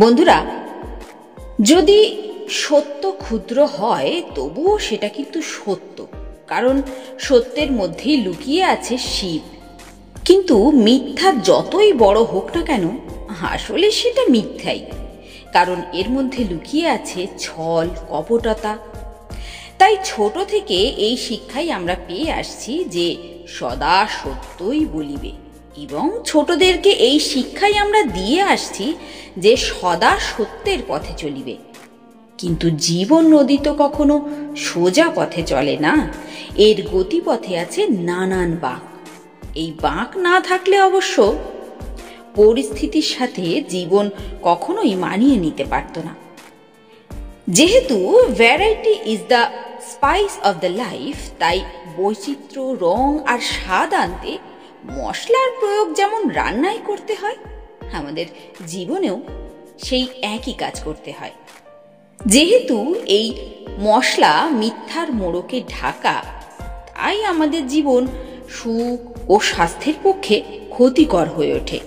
বন্ধুরা, যদি সত্য ক্ষুদ্র হয় তবুও সেটা কিন্তু সত্য, কারণ সত্যের মধ্যেই লুকিয়ে আছে শিব। কিন্তু মিথ্যা যতই বড় হোক না কেন, আসলে সেটা মিথ্যাই, কারণ এর মধ্যে লুকিয়ে আছে ছল, কপটতা। তাই ছোট থেকে এই শিক্ষাই আমরা পেয়ে আসছি যে সদা সত্যই বলিবে, এবং ছোটদেরকে এই শিক্ষাই আমরা দিয়ে আসছি যে সদা সত্যের পথে চলিবে। কিন্তু জীবন নদী তো কখনো সোজা পথে চলে না, এর গতিপথে আছে নানান বাঁক। এই বাঁক না থাকলে অবশ্য পরিস্থিতির সাথে জীবন কখনোই মানিয়ে নিতে পারত না। যেহেতু variety is the spice of the life, তাই বৈচিত্র্য, রং আর স্বাদ আনতে মশলার প্রয়োগ যেমন রান্নায় করতে হয়, আমাদের জীবনেও সেই একই কাজ করতে হয়। যেহেতু এই মশলা মিথ্যার মোড়কে ঢাকা, তাই আমাদের জীবন সুখ ও স্বাস্থ্যের পক্ষে ক্ষতিকর হয়ে ওঠে।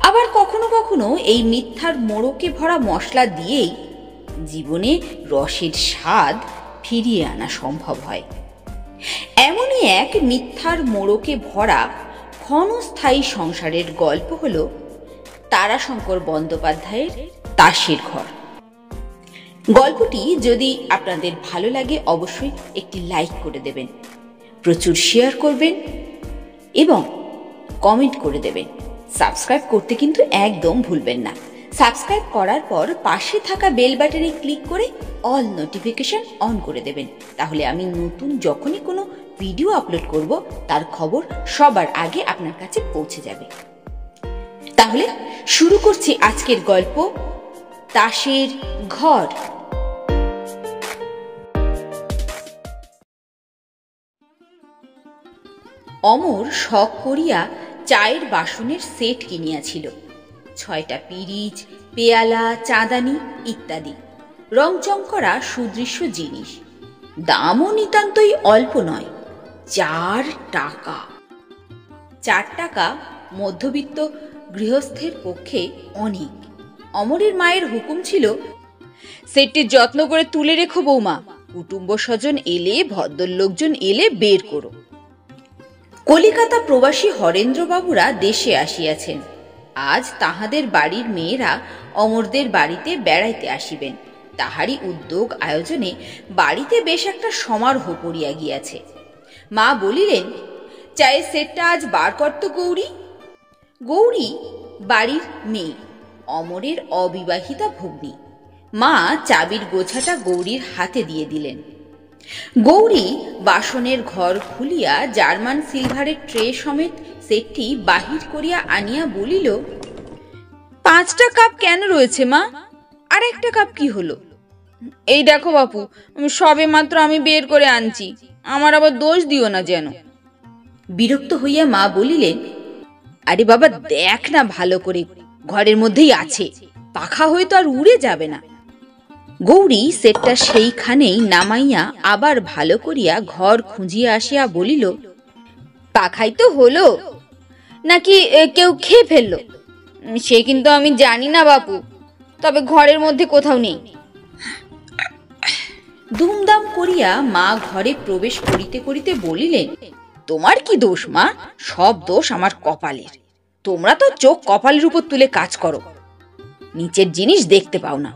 আবার কখনো কখনো এই মিথ্যার মোড়কে ভরা মশলা দিয়েই জীবনে রসের স্বাদ ফিরিয়ে আনা সম্ভব হয়। এমনই এক মিথ্যার মোড়কে ভরা ক্ষণস্থায়ী সংসারের গল্প হল তারাশঙ্কর বন্দ্যোপাধ্যায়ের তাসের ঘর। গল্পটি যদি আপনাদের ভালো লাগে অবশ্যই একটি লাইক করে দেবেন, প্রচুর শেয়ার করবেন এবং কমেন্ট করে দেবেন। সাবস্ক্রাইব করতে কিন্তু একদম ভুলবেন না। সাবস্ক্রাইব করার পর পাশে থাকা বেল বাটনে ক্লিক করে অল নোটিফিকেশন অন করে দেবেন, তাহলে আমি নতুন যখনই কোনো ভিডিও আপলোড করব তার খবর সবার আগে আপনার কাছে পৌঁছে যাবে। তাহলে শুরু করছি আজকের গল্প, তাসের ঘর। অমর শখ করিয়া চায়ের বাসনের সেট কিনিয়াছিল। 6টা পিরিচ, পেয়ালা, চাঁদানি ইত্যাদি রংচং করা সুদৃশ্য জিনিস। দামও নিতান্তই অল্প নয়, 4 টাকা। 4 টাকা মধ্যবিত্ত গৃহস্থের পক্ষে অনেক। অমরের মায়ের হুকুম ছিল, সেটটি যত্ন করে তুলে রেখো বৌমা, কুটুম্ব স্বজন এলে, ভদ্রলোকজন এলে বের করো। কলিকাতা প্রবাসী হরেন্দ্রবাবুরা দেশে আসিয়াছেন। আজ তাহাদের বাড়ির মেয়েরা অমরদের বাড়িতে বেড়াইতে আসিবেন। তাহারই উদ্যোগ আয়োজনে বাড়িতে বেশ একটা সমারোহ পড়িয়া গিয়াছে। মা বলিলেন, চায়ের সেটটা আজ বার করত গৌরী। গৌরী বাড়ির মেয়ে, অমরের অবিবাহিতা ভগ্নী। মা চাবির গোছাটা গৌরীর হাতে দিয়ে দিলেন। গৌরী বাসনের ঘর খুলিয়া জার্মান সিলভারের ট্রে সমেত সেটটি বাহির করিয়া আনিয়া বলিল, 5টা কাপ কেন রয়েছে মা? আর একটা কাপ কি হলো? এই দেখো বাপু, সবে মাত্র আমি বের করে আনছি, আমার আবার দোষ দিও না যেন। বিরক্ত হইয়া মা বলিলেন, আরে বাবা দেখ না ভালো করে, ঘরের মধ্যেই আছে, পাখা হয়তো আর উড়ে যাবে না। গৌরী সেটটা সেইখানেই নামাইয়া আবার ভালো করিয়া ঘর খুঁজিয়া আসিয়া বলিল, পাখাই তো হলো, নাকি কেউ খেয়ে ফেললো? সে কিন্তু আমি জানি না বাপু, তবে ঘরের মধ্যে কোথাও নেই। দুমদাম করিয়া মা ঘরে প্রবেশ করিতে করিতে বলিলেন, তোমার কি দোষ মা? সব দোষ আমার কপালের। তোমরা তো চোখ কপালের উপর তুলে কাজ করো, নিচের জিনিস দেখতে পাও না।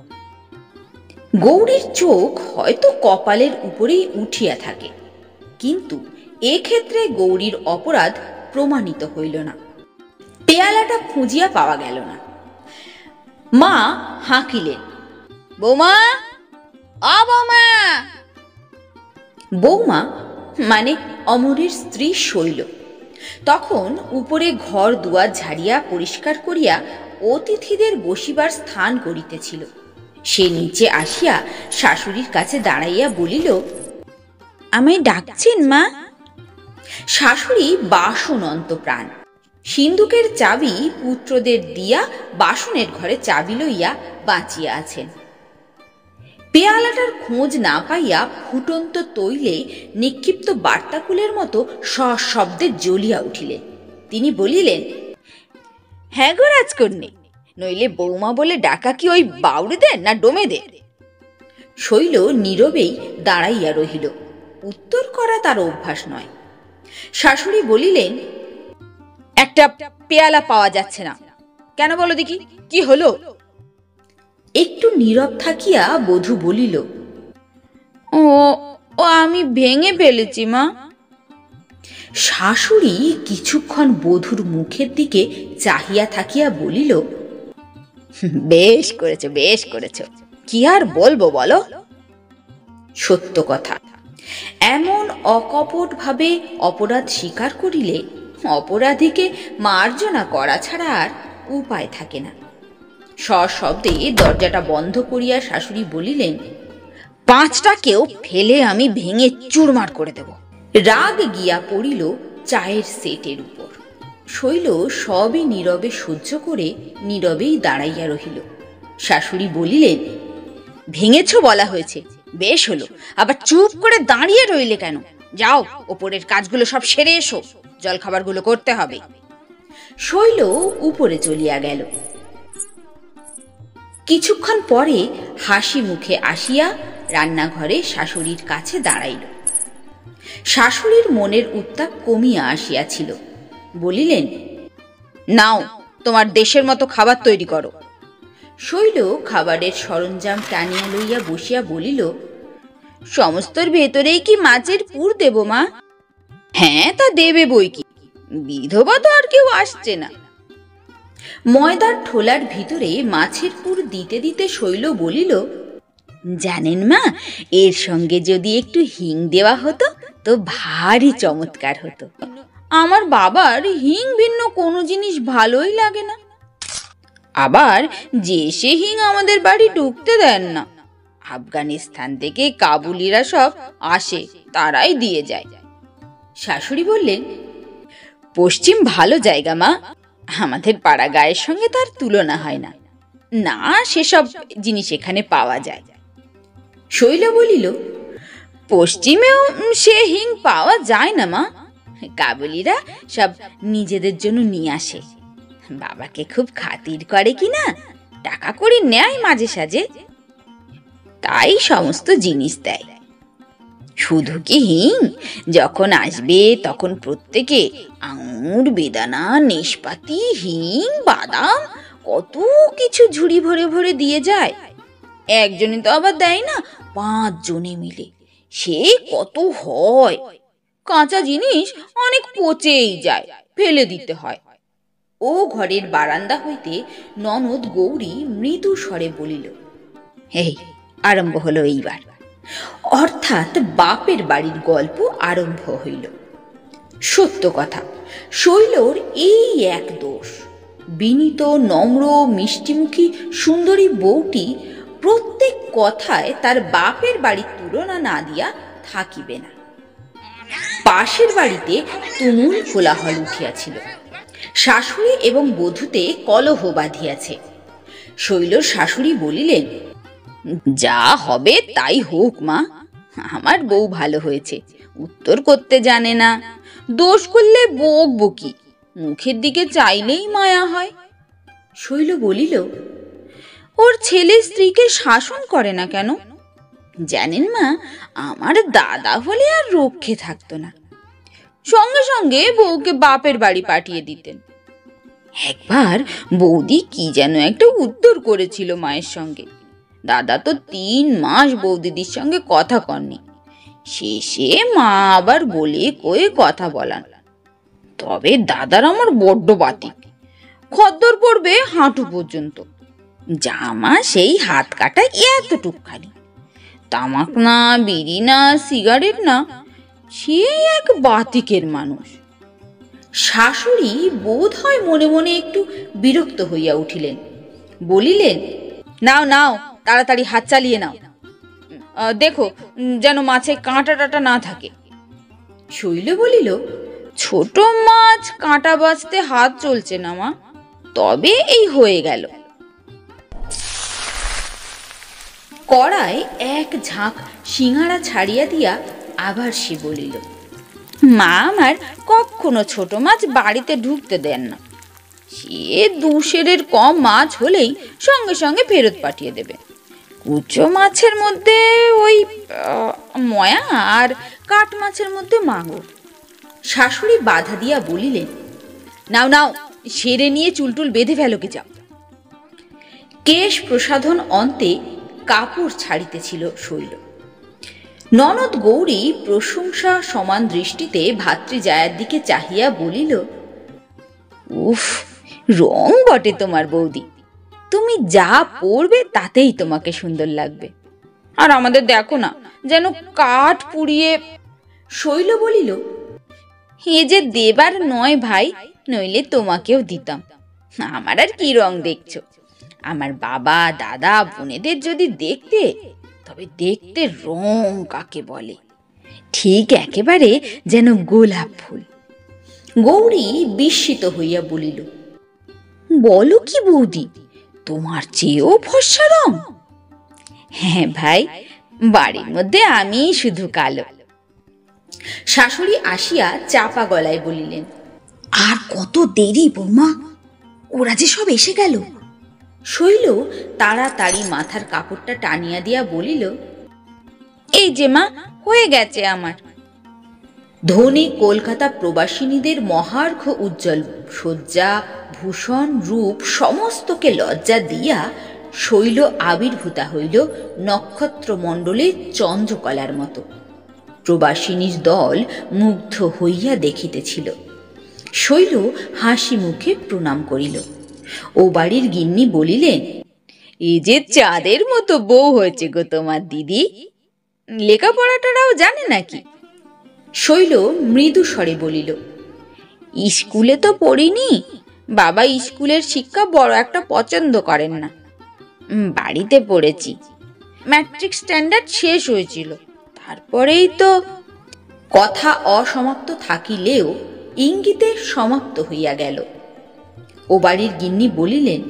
গৌরীর চোখ হয়তো কপালের উপরেই উঠিয়া থাকে, কিন্তু এক্ষেত্রে গৌরীর অপরাধ প্রমাণিত হইল না। পেয়ালাটা খুঁজিয়া পাওয়া গেল না। মা হাঁকিলেন, বৌমা, অ বৌমা। বৌমা মানে অমরের স্ত্রী শৈল তখন উপরে ঘর দুয়ার ঝাড়িয়া পরিষ্কার করিয়া অতিথিদের বসিবার স্থান করিতেছিল। সে নিচে আসিয়া শাশুড়ির কাছে দাঁড়াইয়া বলিল, আমায় ডাকছেন মা? শাশুড়ি বাসনন্ত প্রাণ। সিন্ধুকের চাবি পুত্রদের দিয়া বাসনের ঘরে চাবি লইয়া বাঁচিয়া আছেন। পেয়ালাটার খোঁজ না পাইয়া ফুটন্ত তৈলে নিক্ষিপ্ত বার্তাকুলের মতো সশব্দে জ্বলিয়া উঠিলেন। তিনি বলিলেন, হ্যাঁ গো রাজকন্যে, নইলে বৌমা বলে ডাকা কি ওই বাউড়িদের না ডোমেদের? শৈল নীরবেই দাঁড়াইয়া রহিল। উত্তর করা তার অভ্যাস নয়। শাশুড়ি বলিলেন, একটা পেয়ালা পাওয়া যাচ্ছে না কেন বলো দেখি, কি হলো? একটু নীরব থাকিয়া বধূ বলিল, ও ও আমি ভেঙে ফেলেছি মা। শাশুড়ি কিছুক্ষণ বধূর মুখের দিকে চাহিয়া থাকিয়া বলিল, বেশ করেছ বেশ করেছ, কি আর বলবো বলো? সত্য কথা, এমন অকপট ভাবে অপরাধ স্বীকার করিলে অপরাধীকে মার্জনা করা ছাড়া আর উপায় থাকে না। সশব্দে দরজাটা বন্ধ করিয়া শাশুড়ি বলিলেন, 5টাকেও ফেলে আমি ভেঙে চুরমার করে দেব। রাগ গিয়া পড়িল চায়ের সেটের উপর। শৈল সবই নীরবে সহ্য করে নীরবেই দাঁড়াইয়া রহিল। শাশুড়ি বলিলেন, ভেঙেছ বলা হয়েছে, বেশ হলো, আবার চুপ করে দাঁড়িয়ে রইলে কেন? যাও, ওপরের কাজগুলো সব সেরে এসো, জলখাবারগুলো করতে হবে। শৈল উপরে চলিয়া গেল। কিছুক্ষণ পরে হাসি মুখে আসিয়া রান্নাঘরে শাশুড়ির কাছে দাঁড়াইল। শাশুড়ির মনের উত্তাপ কমিয়া আসিয়াছিল। বলিলেন, নাও, তোমার দেশের মতো খাবার তৈরি করো। শৈল খাবারের সরঞ্জাম টানিয়া লইয়া বসিয়া বলিল, সমস্তর ভেতরেই কি মাছের পুর দেব মা? হ্যাঁ, তা দেবে বই কি, বিধবা তো আর কেউ আসছে না। ময়দার ঠোলার ভিতরে মাছের পুর দিতে দিতে শৈল বলিল, জানেন মা, এর সঙ্গে যদি একটু হিং দেওয়া হতো তো ভারী চমৎকার হতো। আমার বাবার হিং ভিন্ন কোনো জিনিস ভালোই লাগে না, আবার যে সে হিং আমাদের বাড়ি ঢুকতে দেন না। আফগানিস্তান থেকে কাবুলিরা সব আসে, তারাই দিয়ে যায়। শাশুড়ি বললেন, পশ্চিম ভালো জায়গা মা, আমাদের পাড়া গায়ের সঙ্গে তার তুলনা হয় না। না, সেসব জিনিস এখানে পাওয়া যায়। শৈল বলিল, পশ্চিমেও সে হিং পাওয়া যায় না মা, কাবুলিরা সব নিজেদের জন্য নিয়ে আসে। বাবাকে খুব খাতির করে কিনা, টাকা করে নেয় মাঝে সাঝে, তাই সমস্ত জিনিস দেয়। শুধু কি হিং, যখন আসবে তখন প্রত্যেকে আঙুর, বেদানা, নেশপাতি, হিং, বাদাম কত কিছু ঝুড়ি ভরে ভরে দিয়ে যায়। একজনে তো আবার দেয় না, 5 জনে মিলে, সে কত হয়। কাঁচা জিনিস অনেক পচেই যায়, ফেলে দিতে হয়। ও ঘরের বারান্দা হইতে ননদ গৌরী মৃদু স্বরে বলিল, এই আরম্ভ হলো এইবার। অর্থাৎ বাপের বাড়ির গল্প আরম্ভ হইল। সত্য কথা, শৈলর এই এক দোষ, বিনীত, নম্র, মিষ্টিমুখী সুন্দরী বউটি প্রত্যেক কথায় তার বাপের বাড়ির তুলনা না দিয়া থাকিবে না। পাশের বাড়িতে তুমুল কোলাহল উঠিয়াছিল। শাশুড়ি এবং বধূতে কলহ বাঁধিয়াছে। শৈলর শাশুড়ি বলিলেন, যা হবে তাই হোক মা, আমার বউ ভালো হয়েছে, উত্তর করতে জানে না, দোষ করলে বকবো কি, মুখের দিকে চাইলেই মায়া হয়। শৈল বলিল, ওর ছেলে স্ত্রীকে শাসন করে না কেন? জানেন মা, আমার দাদা হলে আর রক্ষে থাকতো না, সঙ্গে সঙ্গে বউকে বাপের বাড়ি পাঠিয়ে দিতেন। একবার বৌদি কি যেন একটা উত্তর করেছিল মায়ের সঙ্গে, দাদা তো 3 মাস বৌদিদির সঙ্গে কথা কননি, শেষে মা আবার বলে কয়ে কথা বলান। তবে দাদার আমার বড্ড বাতি, খদ্দর পড়বে হাঁটু পর্যন্ত, জামা সেই হাত কাটা এতটুকখানি, তামাক না, বিড়ি না, সিগারেট না, সে এক বাতিকের মানুষ। শাশুড়ি বোধ হয় মনে মনে একটু বিরক্ত হইয়া উঠিলেন। বলিলেন, নাও নাও, তাড়াতাড়ি হাত চালিয়ে নাও, দেখো যেন মাছে কাঁটা টাটা না থাকে। শৈল বলিল, ছোট মাছ কাঁটা বাছতে হাত চলছে না মা, তবে এই হয়ে গেল। কড়ায় এক ঝাঁক সিঙাড়া ছাড়িয়া দিয়া আবার সে বলিল, মা আমার কখনো ছোট মাছ বাড়িতে ঢুকতে দেন না, সে 2 কম মাছ হলেই সঙ্গে সঙ্গে ফেরত পাঠিয়ে দেবে। কুচো মাছের মধ্যে ওই ময়া আর কাঠ মাছের মধ্যে মাগুর। শাশুড়ি বাধা দিয়া বলিলেন, নাও নাও, সেরে নিয়ে চুলটুল বেঁধে ফেলোকে যাও। কেশ প্রসাধন অন্তে কাপড় ছাড়িতেছিল শৈল। ননদ গৌরী প্রশংসা সমান দৃষ্টিতে ভাতৃজায়ার দিকে চাহিয়া বলিল, উফ, রং বটে তোমার বৌদি, তুমি যা পরবে তাতেই তোমাকে সুন্দর লাগবে। আর আমাদের দেখো না, যেন কাঠ পুড়িয়ে। শৈল বলিল, এ যে দেবার নয় ভাই, নইলে তোমাকেও দিতাম। আমার আর কি রং দেখছো? আমার বাবা দাদা বোনেদের যদি দেখতে, তবে দেখতে রং কাকে বলে, ঠিক একেবারে যেন গোলাপ ফুল। গৌরী বিস্মিত হইয়া বলিল, বলো কি বৌদি, তোমার চেয়েও ফর্সা রং? হ্যাঁ ভাই, বাড়ির মধ্যে আমি শুধু কালো। শাশুড়ি আসিয়া চাপা গলায় বলিলেন, আর কত দেরি বৌমা, ওরা যে সব এসে গেল। শৈল তাড়াতাড়ি মাথার কাপড়টা টানিয়া দিয়া বলিল, এই যে মা, হয়ে গেছে আমার। ধনী কলকাতা প্রবাসিনীদের মহার্ঘ উজ্জ্বল সজ্জা ভূষণ রূপ সমস্তকে লজ্জা দিয়া শৈল আবির্ভূতা হইল নক্ষত্রমণ্ডলের চন্দ্রকলার মতো। প্রবাসিনীর দল মুগ্ধ হইয়া দেখিতেছিল। শৈল হাসি মুখে প্রণাম করিল। ও বাড়ির গিন্নি বলিলেন, এই যে চাঁদের মতো বউ হয়েছে গো তোমার দিদি, লেখাপড়াটাও জানে নাকি? শৈল মৃদু স্বরে বলিল, স্কুলে তো পড়িনি, বাবা স্কুলের শিক্ষা বড় একটা পছন্দ করেন না, বাড়িতে পড়েছি। ম্যাট্রিক স্ট্যান্ডার্ড শেষ হয়েছিল, তারপরেই তো। কথা অসমাপ্ত থাকিলেও ইঙ্গিতে সমাপ্ত হইয়া গেল। ও বাড়ির গিন্নি বলিলেন,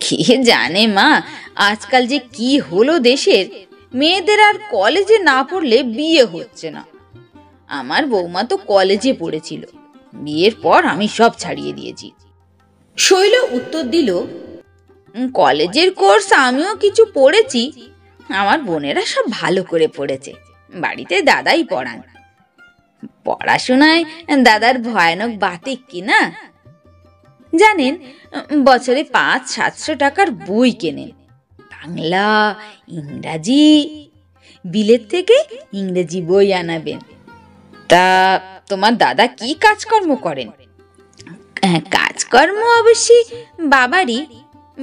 কে জানে মা, আজকাল যে কি হলো দেশের, মেয়েদের আর কলেজে না পড়লে বিয়ে হচ্ছে না। আমার বৌমা তো কলেজে পড়েছিল, বিয়ের পর আমি সব ছাড়িয়ে দিয়েছি। শৈল উত্তর দিল, কলেজের কোর্স আমিও কিছু পড়েছি, আমার বোনেরা সব ভালো করে পড়েছে, বাড়িতে দাদাই পড়ান। পড়াশোনায় দাদার ভয়ানক বাতিক কিনা জানেন, বছরে 500-700 টাকার বই কেনেন, বাংলা ইংরাজি, বিলেত থেকে ইংরেজি বই আনাবেন। তা তোমার দাদা কি কাজকর্ম করেন? কাজকর্ম অবশ্যই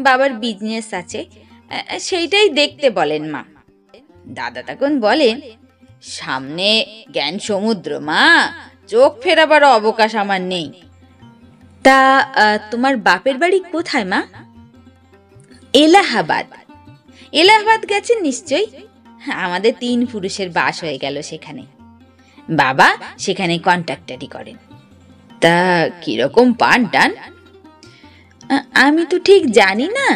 বাবার বিজনেস আছে, সেইটাই দেখতে বলেন মা। দাদা তখন বলেন, সামনে জ্ঞান সমুদ্র মা, চোখ ফেরাবার অবকাশ আমার নেই। তা তোমার বাপের বাড়ি কোথায় মা? এলাহাবাদ। এলাহাবাদ গেছেন নিশ্চয়ই, আমাদের 3 পুরুষের বাস হয়ে গেল সেখানে। বাবা সেখানে কন্ট্রাক্টরি করেন। তা কিরকম পান টান? আমি তো ঠিক জানি না,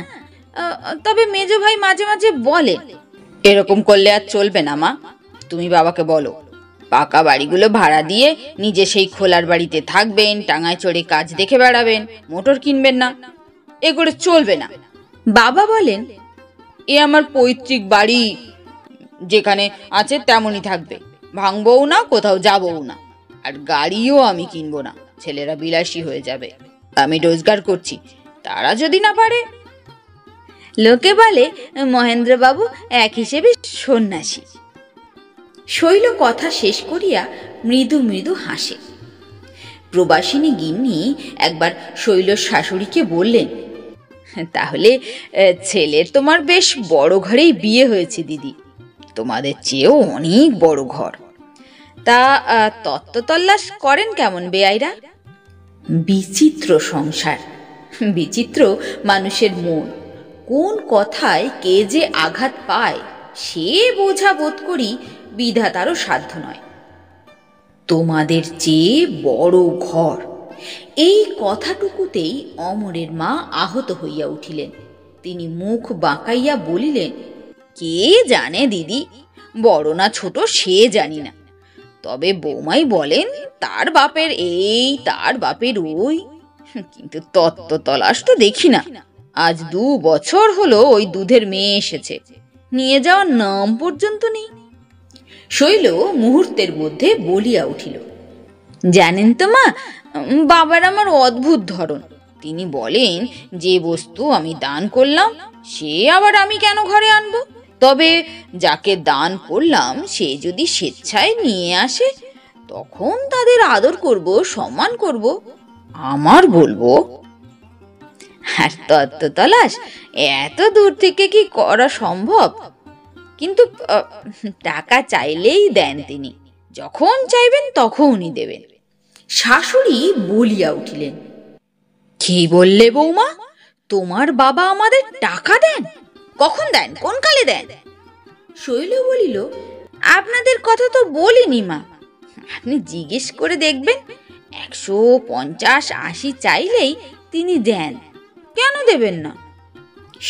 তবে মেজো ভাই মাঝে মাঝে বলে। এরকম করলে আর চলবে না মা, তুমি বাবাকে বলো, পাকা বাড়িগুলো ভাড়া দিয়ে নিজে সেই খোলার বাড়িতে থাকবেন, টাঙায় চড়ে কাজ দেখে বেড়াবেন, মোটর কিনবেন না, এ করে চলবে না। বাবা বলেন, এ আমার পৈতৃক বাড়ি, যেখানে আছে তেমনই থাকবে, ভাঙবও না, কোথাও যাবও না, আর গাড়িও আমি কিনবো না, ছেলেরা বিলাসী হয়ে যাবে। আমি রোজগার করছি, তারা যদি না পারে। লোকে বলে মহেন্দ্রবাবু এক হিসেবে সন্ন্যাসী। শৈল কথা শেষ করিয়া মৃদু মৃদু হাসে। প্রবাসিনী গিন্নি একবার শৈল শাশুড়িকে বললেন, তাহলে ছেলের তোমার বেশ বড় ঘরেই বিয়ে হয়েছে দিদি, তোমাদের চেয়েও অনেক বড় ঘর। তা তত্ত্ব তল্লাশ করেন কেমন বেআইরা? বিচিত্র সংসার, বিচিত্র মানুষের মন, কোন কথায় কে যে আঘাত পায় সে বোঝা বোধ করি বিধাতারও সাধ্য নয়। তোমাদের চেয়ে বড় ঘর, এই কথাটুকুতেই অমরের মা আহত হইয়া উঠিলেন। তিনি মুখ বাঁকাইয়া বলিলেন, কে জানে দিদি, বড় না ছোট সে জানি না, তবে বৌমাই বলেন তার বাপের এই তার বাপের ওই, কিন্তু তত্ত্ব তলাশ তো দেখি না। আজ 2 বছর হলো ওই দুধের মেয়ে এসেছে, নিয়ে যাওয়ার নাম পর্যন্ত নেই। শৈল মুহূর্তের মধ্যে বলিয়া উঠিল, জানেন তো মা, বাবার আমার অদ্ভুত ধরন। তিনি বলেন যে বস্তু আমি দান করলাম সে আবার আমি কেন ঘরে আনবো? তবে যাকে দান করলাম সে যদি স্বেচ্ছায় নিয়ে আসে তখন তাদের আদর করব, সম্মান করব। আমার বলবো আর তত্ত্ব তলাশ এত দূর থেকে কি করা সম্ভব? কিন্তু টাকা চাইলেই দেন তিনি, যখন চাইবেন তখনই দেবেন। শাশুড়ি বলিয়া উঠিলেন, কি বললে বৌমা? তোমার বাবা আমাদের টাকা দেন? কখন দেন? কোন কালে দেন? শৈল বলিল, আপনাদের কথা তো বলিনি মা, আপনি জিজ্ঞেস করে দেখবেন। 150-80 চাইলেই তিনি দেন, কেন দেবেন না?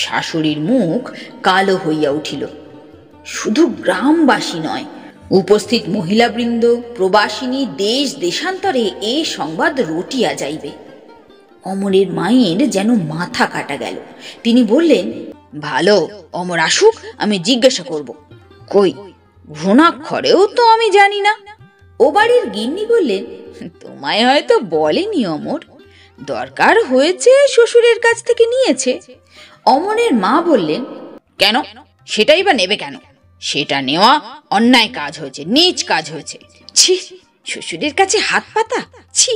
শাশুড়ির মুখ কালো হইয়া উঠিল। শুধু গ্রামবাসী নয়, উপস্থিত মহিলাবৃন্দ, প্রবাসিনী, দেশ দেশান্তরে এ সংবাদ রটিয়া যাইবে। অমরের মায়ের যেন মাথা কাটা গেল। তিনি বললেন, ভালো, অমর আসুক, আমি জিজ্ঞাসা করব। কই, ঘ্রণাক্ষরেও তো আমি জানি না। ও বাড়ির গিন্নি বললেন, তোমায় হয়তো বলেনি অমর, দরকার হয়েছে শ্বশুরের কাছ থেকে নিয়েছে। অমরের মা বললেন, কেন? সেটাই বা নেবে কেন? সেটা নেওয়া অন্যায় কাজ হয়েছে, নীচ কাজ হয়েছে। ছি, শ্বশুরের কাছে হাত পাতা, ছি।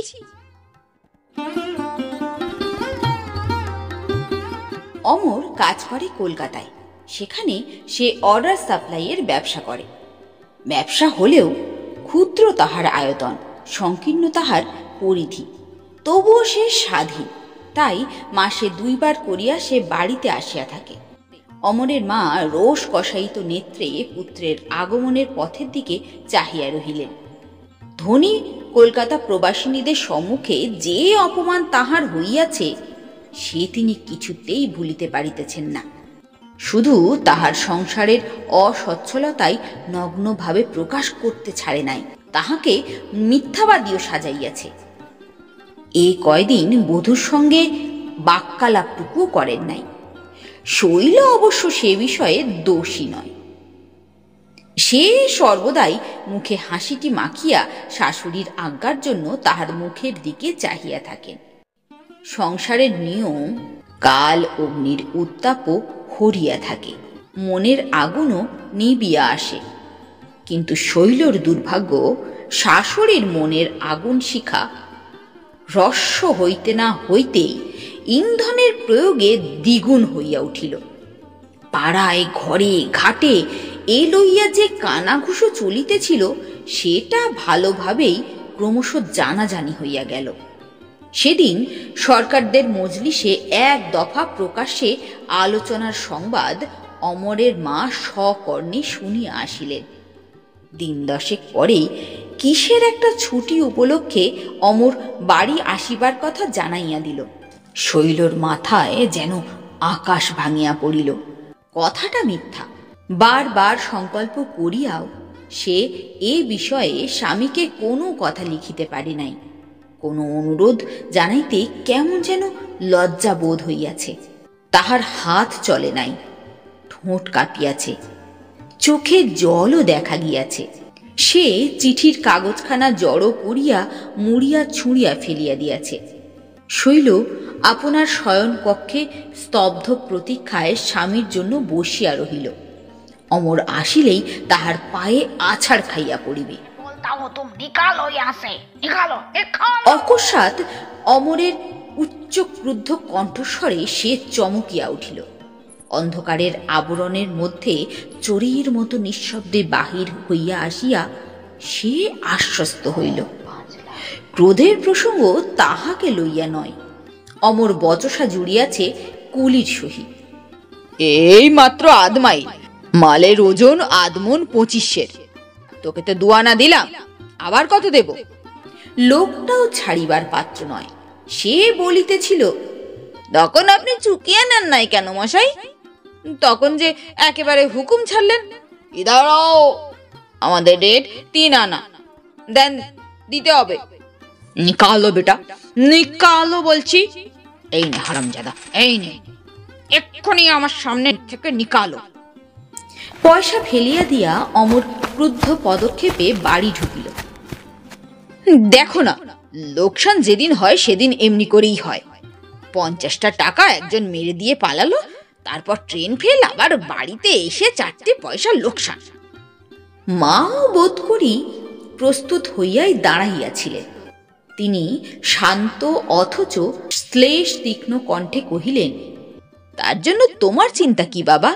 অমর কাজ করে কলকাতায়। সেখানে সে অর্ডার সাপ্লাইয়ের ব্যবসা করে। ব্যবসা হলেও ক্ষুদ্র তাহার আয়তন, সংকীর্ণ তাহার পরিধি, তবুও সে স্বাধীন। তাই মাসে 2 বার করিয়া সে বাড়িতে আসিয়া থাকে। অমরের মা রোষ কষায়িত নেত্রে পুত্রের আগমনের পথের দিকে চাহিয়া রহিলেন। ধনী কলকাতা প্রবাসিনীদের সম্মুখে যে অপমান তাহার হইয়াছে সে তিনি কিছুতেই ভুলিতে পারিতেছেন না। শুধু তাহার সংসারের অসচ্ছলতাই নগ্নভাবে প্রকাশ করতে ছাড়ে নাই, তাহাকে মিথ্যাবাদীও সাজাইয়াছে। এ কয়দিন বধূর সঙ্গে বাক্যালাপটুকুও করেন নাই। শৈল অবশ্য সে বিষয়ে দোষী নয়। সে সর্বদাই মুখে হাসিটি মাখিয়া শাশুড়ির আজ্ঞার জন্য তাহার মুখের দিকে চাহিয়া থাকেন। সংসারের নিয়ম কাল অগ্নির উত্তাপও হরিয়া থাকে, মনের আগুনও নিবিয়া আসে। কিন্তু শৈলর দুর্ভাগ্য, শাশুড়ির মনের আগুন শিখা হ্রস্ব হইতে না হইতেই ইন্ধনের প্রয়োগে দ্বিগুণ হইয়া উঠিল। পাড়ায় ঘরে ঘাটে এ লইয়া যে কানাঘুষো চলিতেছিল সেটা ভালোভাবেই ক্রমশ জানাজানি হইয়া গেল। সেদিন সরকারদের মজলিসে এক দফা প্রকাশ্যে আলোচনার সংবাদ অমরের মা সকর্ণে শুনিয়া আসিলেন। 10 দশেক পরেই কিসের একটা ছুটি উপলক্ষে অমর বাড়ি আসিবার কথা জানাইয়া দিল। শৈলর মাথায় যেন আকাশ ভাঙিয়া পড়িল। কথাটা মিথ্যা, বারবার সংকল্প করিয়াও সে এ বিষয়ে স্বামীকে কোনো কথা লিখিতে পারে নাই। কোনো অনুরোধ জানাইতে কেমন যেন লজ্জা বোধ হইয়াছে। তাহার হাত চলে নাই, ঠোঁট কাঁপিয়াছে, চোখে জলও দেখা গিয়াছে। সে চিঠির কাগজখানা জড়ো করিয়া মুড়িয়া ছুঁড়িয়া ফেলিয়া দিয়াছে। শৈল আপনার শয়ন কক্ষে স্তব্ধ প্রতীক্ষায় স্বামীর জন্য বসিয়া রহিল। অমর আসিলেই তাহার পায়ে আছাড় খাইয়া পড়িবে। অকস্মাৎ অমরের উচ্চ ক্রুদ্ধ কণ্ঠস্বরে সে চমকিয়া উঠিল। অন্ধকারের আবরণের মধ্যে চোরের মতো নিঃশব্দে বাহির হইয়া আসিয়া সে আশ্বস্ত হইল। ক্রোধের প্রসঙ্গ তাহাকে লইয়া নয়, অমর বচসা জুড়িয়াছে কুলির সহিত। এই মাত্র আধমাই, মালের ওজন আধমন 25-এর, তোকে তো 2 আনা দিলাম, আবার কত দেব? লোকটাও ছাড়িবার পাত্র নয়। সে বলিতেছিল, তখন আপনি চুকিয়ে নেন নাই কেন মশাই? তখন যে একেবারে হুকুম ছাড়লেন, দাঁড়াও, আমাদের রেট 3 আনা, দেন, দিতে হবে। কালো বেটা, নিকালো বলছি। এই নে হারামজাদা, এই নে, এক্ষুনি আমার সামনে থেকে নিকালো। পয়সা ফেলিয়া দিয়া অমর ক্রুদ্ধ পদক্ষেপে বাড়ি ঢুকিল। দেখো না, লোকসান যেদিন হয় সেদিন এমনি করেই হয়। 50টা টাকা একজন মেরে দিয়ে পালালো, তারপর ট্রেন ফেল, আবার বাড়িতে এসে 4টে পয়সা লোকসান। মা বোধ করি প্রস্তুত হইয়াই দাঁড়াইয়াছিলেন। তিনি শান্ত অথচ শ্লেষ তীক্ষ্ণ কণ্ঠে কহিলেন, তার জন্য তোমার চিন্তা কি বাবা?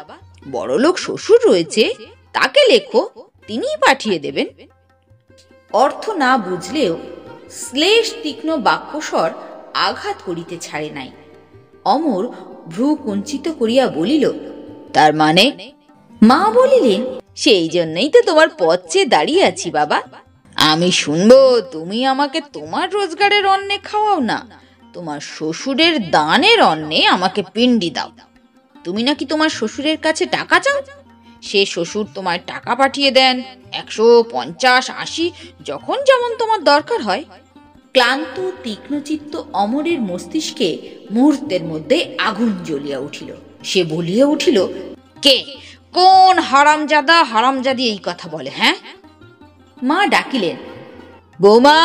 বড়লোক শ্বশুর রয়েছে, তাকে লেখো, তিনিই পাঠিয়ে দেবেন। অর্থ না বুঝলেও শ্লেষ তীক্ষ্ণ বাক্যস্বর আঘাত করিতে ছাড়ে নাই। অমর ভ্রু কুঞ্চিত করিয়া বলিল, তার মানে? মা বলিলেন, সেই জন্যই তো তোমার পথ চেয়ে দাঁড়িয়ে আছি বাবা। আমি শুনবো তুমি আমাকে তোমার রোজগারের অন্নে খাওয়াও না, তোমার শ্বশুরের দানের অন্নে আমাকে পিণ্ডি দাও। তুমি নাকি তোমার শ্বশুরের কাছে টাকা চাও, সে শ্বশুর তোমায় টাকা পাঠিয়ে দেন, 100, 50, 80, যখন যেমন তোমার দরকার হয়। ক্লান্ত তীক্ষ্ণচিত্ত অমরের মস্তিষ্কে মুহূর্তের মধ্যে আগুন জ্বলিয়া উঠিল। সে বলিয়া উঠিল, কে, কোন হারামজাদা হারামজাদি এই কথা বলে? হ্যাঁ? মা ডাকিলেন, বৌমা।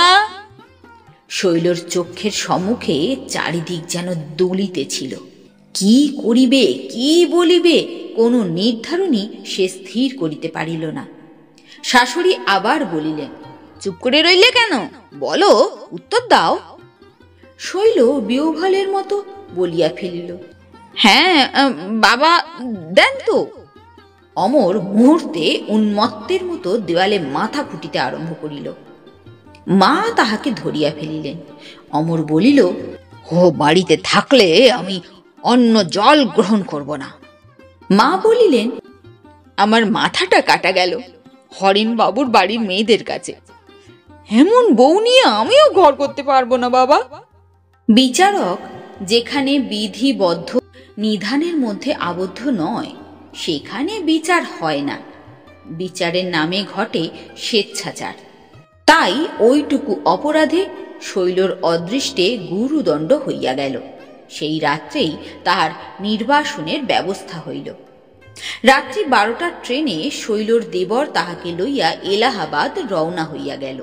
শৈলর চক্ষের সম্মুখে চারিদিক যেন দুলিতেছিল। কি করিবে, কি বলিবে, কোনো নির্ধারণই সে স্থির করিতে পারিল না। শাশুড়ি আবার বলিলেন, চুপ করে রইলে কেন? বলো, উত্তর দাও। শৈল বিহ্বলের মতো বলিয়া ফেলিল, হ্যাঁ বাবা, দেন তো। অমর মুহূর্তে উন্মত্তের মতো দেওয়ালে মাথা ফুটিতে আরম্ভ করিল। মা তাহাকে ধরিয়া ফেলিলেন। অমর বলিল, ও বাড়িতে থাকলে আমি অন্য জল গ্রহণ করব না। মা বলিলেন, আমার মাথাটা কাটা গেল হরেন বাবুর বাড়ির মেয়েদের কাছে, এমন বউ নিয়ে আমিও ঘর করতে পারবো না বাবা। বিচারক যেখানে বিধিবদ্ধ নিধানের মধ্যে আবদ্ধ নয়, সেখানে বিচার হয় না। বিচারের নামে ঘটে স্বেচ্ছাচার। তাই ওইটুকু অপরাধে শৈলর অদৃষ্টে গুরুদণ্ড হইয়া গেল। সেই রাত্রেই তাহার নির্বাসনের ব্যবস্থা হইল। রাত্রি 12টার ট্রেনে শৈলর দেবর তাহাকে লইয়া এলাহাবাদ রওনা হইয়া গেল।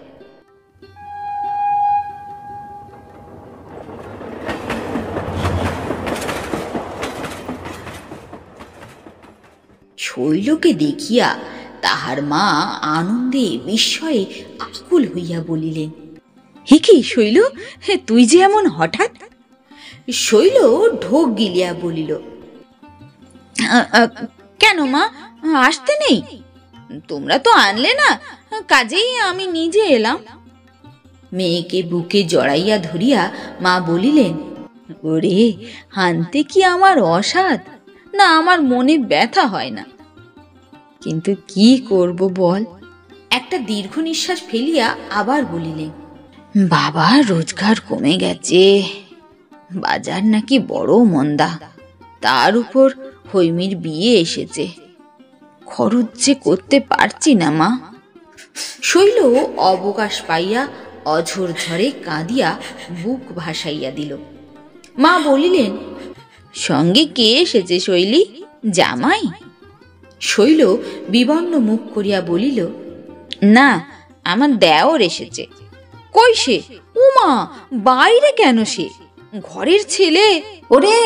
শৈলকে দেখিয়া তাহার মা আনন্দে বিস্ময়ে আকুল হইয়া বলিলেন, হে কি শৈল, হে তুই যে এমন হঠাৎ? শৈল ঢোক গিলিয়া বলিল, কেন মা, আসতে নেই? তোমরা তো আনলে না, কাজেই আমি নিজে এলাম। মেয়েকে বুকে জড়াইয়া ধরিয়া মা বলিলেন, ওরে, আনতে কি আমার অসাধ, না আমার মনে ব্যথা হয় না? কিন্তু কি করব বল। একটা দীর্ঘ নিঃশ্বাস ফেলিয়া আবার বলিলেন, বাবা রোজগার কমে গেছে, বাজার নাকি বড় মন্দা, তার উপর হৈমির বিয়ে এসেছে, খরচ যে করতে পারছি না মা। শৈল অবকাশ পাইয়া অঝোর ঝরে কাঁদিয়া বুক ভাসাইয়া দিল। মা বলিলেন, সঙ্গে কে এসেছে শৈলী, জামাই? শৈল বিবর্ণ মুখ করিয়া বলিল, না, আমার দেওর এসেছে। কই সে? উমা, বাইরে কেন সে? ঘরের ছেলে। ওরে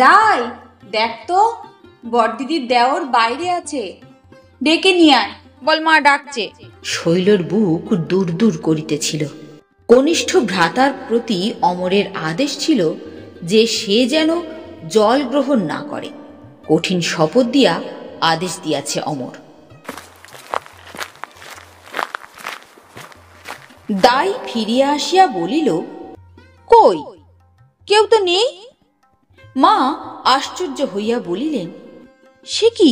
দাই, দেখ তো, বড়দিদির দেওর বাইরে আছে, ডেকে নিয়ে আয়, বল মা ডাকছে। শৈলর বুক দূর দূর করিতেছিল। কনিষ্ঠ ভ্রাতার প্রতি অমরের আদেশ ছিল যে সে যেন জল গ্রহণ না করে। কঠিন শপথ দিয়া আদেশ দিয়াছে অমর। দাই ফিরিয়া আসিয়া বলিল, কই, কেউ তো নেই। মা আশ্চর্য হইয়া বলিলেন, সে কি,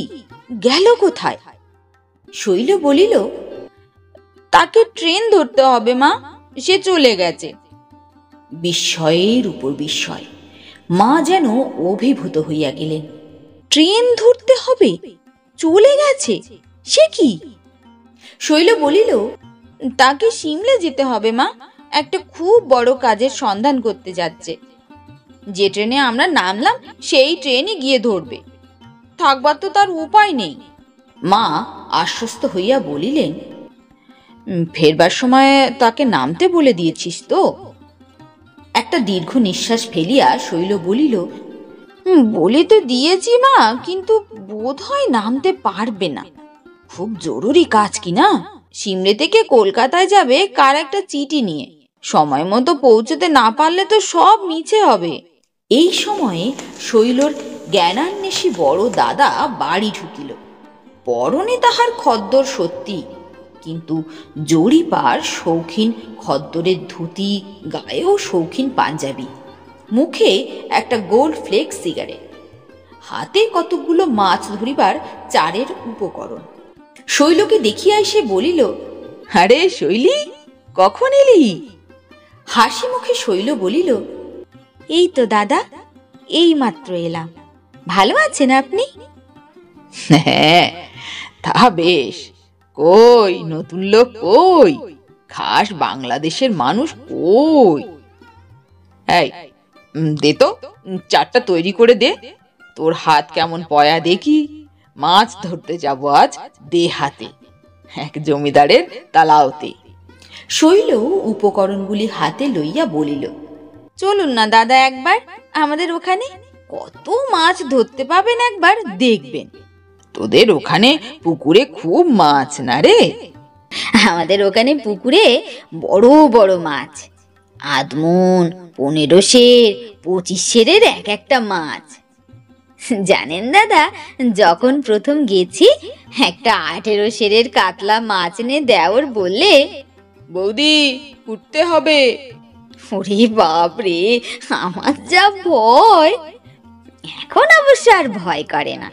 গেল কোথায়? শৈল বলিল, তাকে ট্রেন ধরতে হবে মা, সে চলে গেছে। বিস্ময়ের উপর বিস্ময়, মা যেন অভিভূত হইয়া গেলেন। ট্রেন ধরতে হবে, চলে গেছে, সে কি? শৈল বলিল, তাকে সিমলে যেতে হবে মা, একটা খুব বড় কাজের সন্ধান করতে যাচ্ছে। যে ট্রেনে আমরা নামলাম সেই ট্রেনই গিয়ে ধরবে, থাকবার তো তার উপায় নেই। মা আশ্বস্ত হইয়া বলিলেন, ফেরবার সময় তাকে নামতে বলে দিয়েছিস তো? একটা দীর্ঘ নিঃশ্বাস ফেলিয়া শৈল বলিল, বলে তো দিয়েছি মা, কিন্তু বোধ হয় নামতে পারবে না। খুব জরুরি কাজ কি না, সিমরে থেকে কলকাতায় যাবে কার একটা চিঠি নিয়ে, সময় মতো পৌঁছতে না পারলে তো সব মিছে হবে। এই সময়ে শৈলর জ্ঞানান্বেষী বড় দাদা বাড়ি ঢুকিল। পরনে তাহার খদ্দর সত্যি, কিন্তু জরিপার শৌখিন খদ্দরের ধুতি, গায়েও শৌখিন পাঞ্জাবি, মুখে একটা গোল্ড ফ্লেক্স সিগারেট, হাতে কতকগুলো মাছ ধরিবার চারের উপকরণ। শৈলকে দেখিয়া সে বলিল, আরে শৈলী, কখন এলি? হাসি মুখে শৈল বলিল, এই তো দাদা, এই মাত্র এলাম। ভালো আছেন আপনি? হ্যাঁ, তা বেশ। কই নতুন লোক কই? খাস বাংলাদেশের মানুষ কই? এই দে তো, চারটা তৈরি করে দে। তোর হাত কেমন পয়া দেখি। মাছ ধরতে যাব আজ দে হাতে, এক জমিদারের তালাওতে। শৈল উপকরণগুলি হাতে লইয়া বলিল, চলুন না দাদা একবার আমাদের ওখানে, কত মাছ ধরতে পাবেন একবার দেখবেন। তোদের ওখানে পুকুরে খুব মাছ না রে? আমাদের ওখানে পুকুরে বড় বড় মাছ, আধমন, 15 সের, 25 সেরের এক একটা মাছ। জানেন দাদা, যখন প্রথম গেছি একটা 18 সেরের কাতলা মাছ এনে দেওর বললে, বৌদি উঠতে হবে। ওরে বাপ রে, আমার যা ভয়! এখন অবশ্য আর ভয় করে না।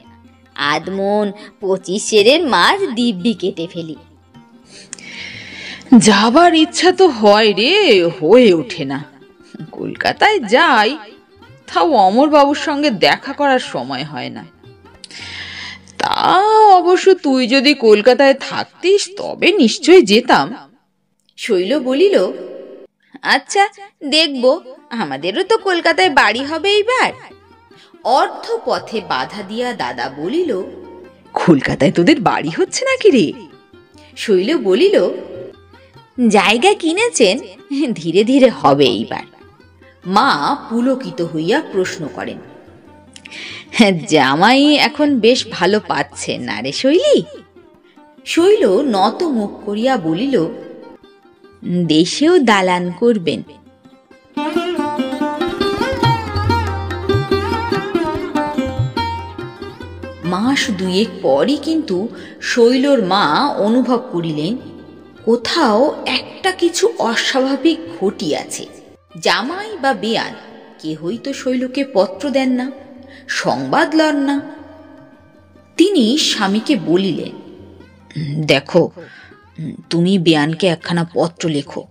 আধমন 25 সেরের মাছ দিব্যি কেটে ফেলি। যাবার ইচ্ছা তো হয় রে, হয়ে ওঠে না। কলকাতায় যাই, তাও অমর বাবুর সঙ্গে দেখা করার সময় হয় না। তা অবশ্য তুই যদি কলকাতায় থাকতিস তবে নিশ্চয় যেতাম। শৈল বলিল, আচ্ছা দেখব, আমাদেরও তো কলকাতায় বাড়ি হবে এইবার। অর্ধ পথে বাধা দিয়া দাদা বলিল, কলকাতায় তোদের বাড়ি হচ্ছে নাকি রে? শৈল বলিল, জায়গা কিনেছেন, ধীরে ধীরে হবে এইবার। মা পুলকিত হইয়া প্রশ্ন করেন, জামাই এখন বেশ ভালো পাচ্ছে না রে শৈলী? শৈল নত মুখ করিয়া বলিল, দেশেও দালান করবেন। মাস দুয়েক পরই কিন্তু শৈলর মা অনুভব করিলেন কোথাও একটা কিছু অস্বাভাবিক ঘটিয়াছে। জামাই বা বেয়ান কেহই তো শৈলকে পত্র দেন না, সংবাদ লন না। তিনি স্বামীকে বলিলেন, দেখো, তুমি বেয়ানকে একখানা পত্র লেখো।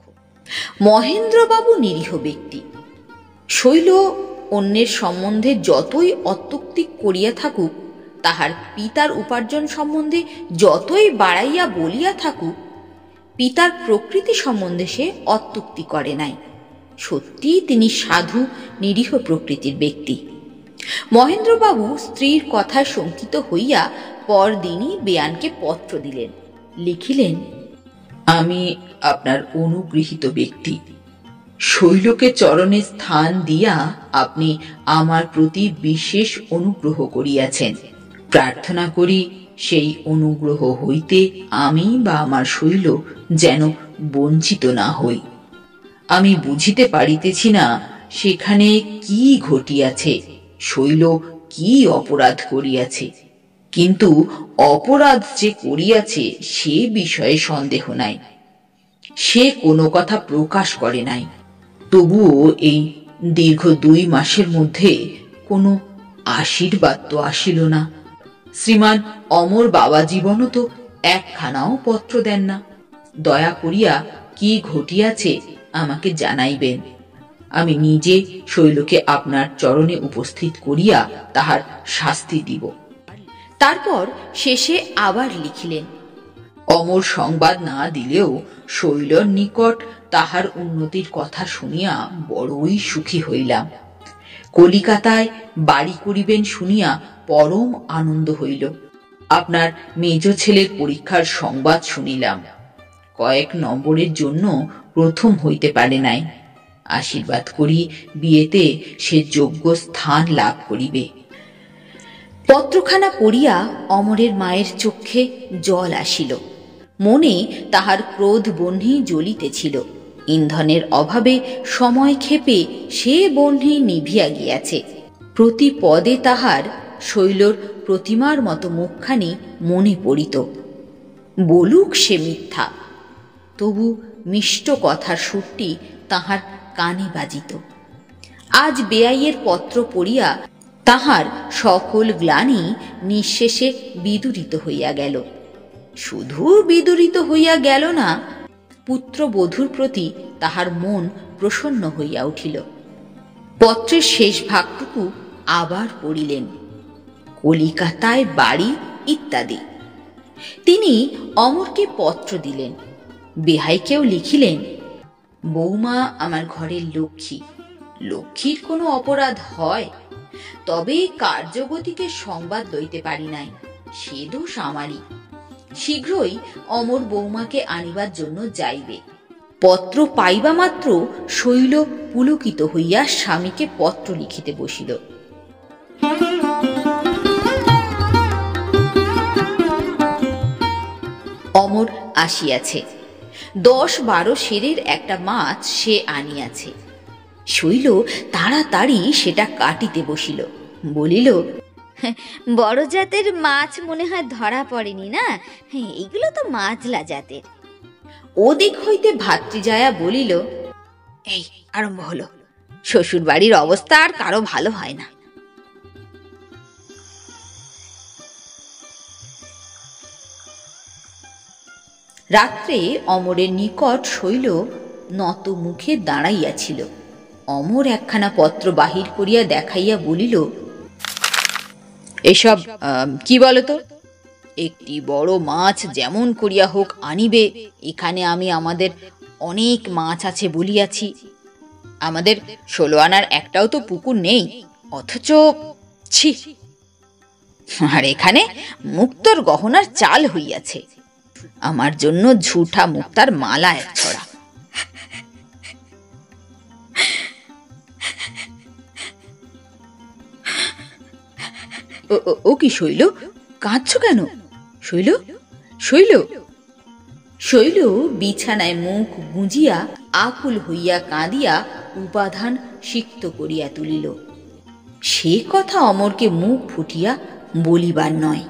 মহেন্দ্রবাবু নিরীহ ব্যক্তি, শৈল অন্যের সম্বন্ধে যতই অত্যুক্তি করিয়া থাকুক, তাহার পিতার উপার্জন সম্বন্ধে যতই বাড়াইয়া বলিয়া থাকুক, পিতার প্রকৃতি সম্বন্ধে সে অত্যুক্তি করে নাই। সত্যি তিনি সাধু নিরীহ প্রকৃতির ব্যক্তি। মহেন্দ্রবাবু স্ত্রীর কথায় শঙ্কিত হইয়া পরদিনই বেয়ানকে পত্র দিলেন। লিখিলেন, আমি আপনার অনুগৃহীত ব্যক্তি। শৈলকে চরণে স্থান দিয়া আপনি আমার প্রতি বিশেষ অনুগ্রহ করিয়াছেন। প্রার্থনা করি সেই অনুগ্রহ হইতে আমি বা আমার শৈল যেন বঞ্চিত না হই। আমি বুঝিতে পারিতেছি না সেখানে কি ঘটিয়াছে, শৈল কি অপরাধ করিয়াছে, কিন্তু অপরাধ যে করিয়াছে সে বিষয়ে সন্দেহ নাই। সে কোনো কথা প্রকাশ করে নাই। তবুও এই দীর্ঘ 2 মাসের মধ্যে কোনো আশীর্বাদ তো আসিল না। শ্রীমান অমর বাবা জীবনও তো একখানাও পত্র দেন না। দয়া করিয়া কি ঘটিয়াছে আমাকে জানাইবেন। আমি নিজে শৈলকে আপনার চরণে উপস্থিত করিয়া তাহার শাস্তি দিব। তারপর শেষে আবার লিখিলেন, অমর সংবাদ না দিলেও শৈলর নিকট তাহার উন্নতির কথা শুনিয়া বড়ই সুখী হইলাম। কলিকাতায় বাড়ি করিবেন শুনিয়া পরম আনন্দ হইল। আপনার মেজ ছেলের পরীক্ষার সংবাদ শুনিলাম। কয়েক নম্বরের জন্য প্রথম হইতে পারে নাই। আশীর্বাদ করি বিয়েতে সে যোগ্য স্থান লাভ করিবে। পত্রখানা পড়িয়া অমরের মায়ের চক্ষে জল আসিল। মনে তাহার ক্রোধ বহ্নি জ্বলিতেছিল। ইন্ধনের অভাবে সময় ক্ষেপে সে বহ্নি নিভিয়া গিয়াছে। প্রতি পদে তাহার শৈলর প্রতিমার মতো মুখখানি মনে পড়িত। বলুক সে মিথ্যা, তবু মিষ্ট কথার সুরটি তাহার কানে বাজিত। আজ বেআইয়ের পত্র পড়িয়া তাহার সকল গ্লানি নিঃশেষে বিদূরিত হইয়া গেল। শুধু বিদূরিত হইয়া গেল না, পুত্রবধূর প্রতি তাহার মন প্রসন্ন হইয়া উঠিল। পত্রের শেষ ভাগটুকু আবার পড়িলেন, কলিকাতায় বাড়ি ইত্যাদি। তিনি অমরকে পত্র দিলেন। বেহাইকেও লিখিলেন, বৌমা আমার ঘরের লক্ষ্মী। লক্ষ্মীর কোনো অপরাধ হয়, তবে কার্যগতিকে সংবাদ লইতে পারি নাই, সে দোষ আমারই। শীঘ্রই অমর বৌমাকে আনিবার জন্য যাইবে। পত্র পাইবা মাত্র শৈল পুলকিত হইয়া স্বামীকে পত্র লিখিতে বসিল। অমর আসিয়াছে। 10-12 সেরের একটা মাছ সে আনিয়াছে। শৈল তাড়াতাড়ি সেটা কাটিতে বসিল। বলিল, বড় জাতের মাছ মনে হয় ধরা পড়েনি না? এগুলো তো মাছলা জাতের। ওদিক হইতে ভাতৃজায়া বলিল, এই আরম্ভ হলো, শ্বশুর বাড়ির অবস্থা আর কারো ভালো হয় না। রাত্রে অমরের নিকট শৈল নত মুখে দাঁড়াইয়াছিল। অমর একখানা পত্র বাহির করিয়া দেখাইয়া বলিল, এসব কি বলতো? একটি বড় মাছ যেমন করিয়া হোক আনিবে। এখানে আমি আমাদের অনেক মাছ আছে বলিয়াছি। আমাদের 16 আনার একটাও তো পুকুর নেই, অথচ ছি। আর এখানে মুক্তোর গহনার চাল হইয়াছে, আমার জন্য ঝুঠা মুক্তার মালা এক ছড়া। ও কি শৈল, কাঁদছ কেন? শৈল, শৈল। শৈল বিছানায় মুখ গুঁজিয়া আকুল হইয়া কাঁদিয়া উপাধান সিক্ত করিয়া তুলিল। সে কথা অমরকে মুখ ফুটিয়া বলিবার নয়।